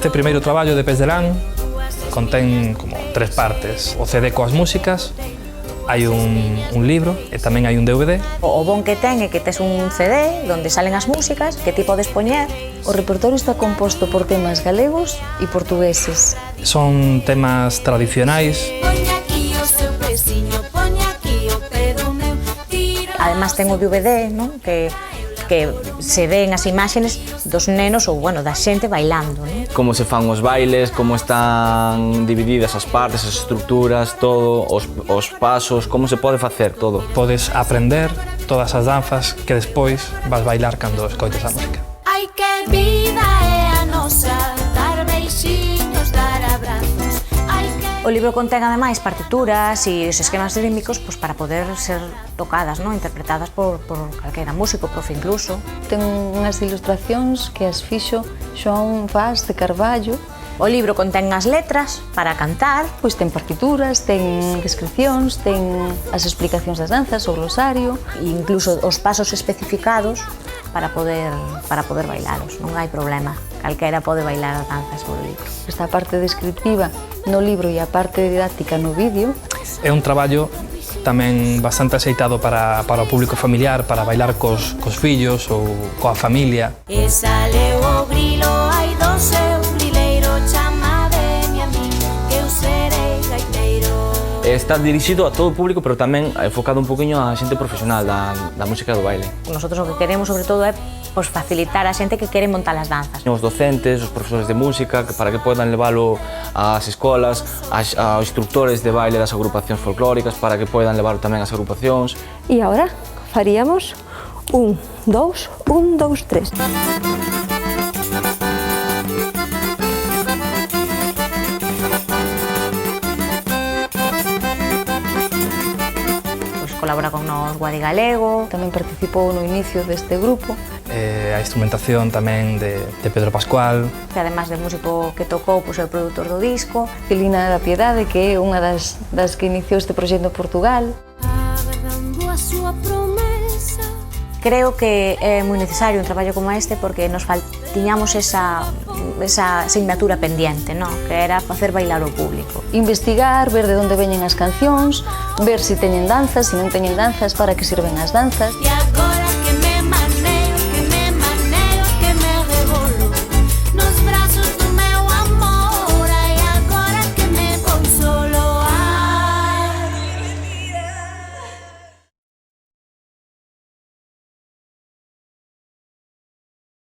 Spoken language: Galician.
Este primeiro traballo de Pés de Lán contén como 3 partes. O CD coas músicas, hai un libro e tamén hai un DVD. O bon que ten é que tes un CD onde salen as músicas que ti podes poñer. O repertorio está composto por temas galegos e portugueses. Son temas tradicionais. Además ten o DVD, non? Que se ven as imaxes dos nenos ou, bueno, da xente bailando, non? Como se fan os bailes, como están divididas as partes, as estructuras, todo, os pasos, como se pode facer todo. Podes aprender todas as danzas que despois vas bailar cando escoites a música. Ai, que vida é a nosa, dar beixiños, dar abrazos. O libro contén, ademais, partituras e os esquemas rítmicos para poder ser tocadas, interpretadas por calquera músico, profe incluso. Ten unhas ilustracións que as fixo Xoán Vaz de Carballo. O libro contén as letras para cantar. Pois ten partituras, ten descripcións, ten as explicacións das danzas, o glosario. E incluso os pasos especificados para poder bailalos, non hai problema. Calquera pode bailar as danzas por libro. Esta parte descriptiva no libro e a parte didáctica no vídeo. É un traballo tamén bastante axeitado para o público familiar, para bailar cos fillos ou coa familia. E sale o grilo, hai do seu grileiro, chamademe a mí, que eu serei gaiteiro. Está dirixido a todo o público, pero tamén enfocado un poquinho á xente profesional da música do baile. Nosotros o que queremos, sobre todo, é facilitar a xente que quere montar as danzas. Os docentes, os profesores de música, para que podan leválo ás escolas, aos instructores de baile das agrupacións folclóricas, para que podan leválo tamén ás agrupacións. E agora faríamos 1, 2, 1, 2, 3. Colabora con nos Guadi Galego. Tamén participou no inicio deste grupo. A instrumentación tamén de Pedro Pascual. Que además de músico que tocou, é o produtor do disco. Celina da Piedade, que é unha das que iniciou este proxecto en Portugal. Agardando a súa promesa. Creo que é moi necesario un traballo como este porque tiñamos esa asignatura pendiente, que era facer bailar o público. Investigar, ver de onde veñen as cancións, ver se teñen danzas, se non teñen danzas, para que sirven as danzas.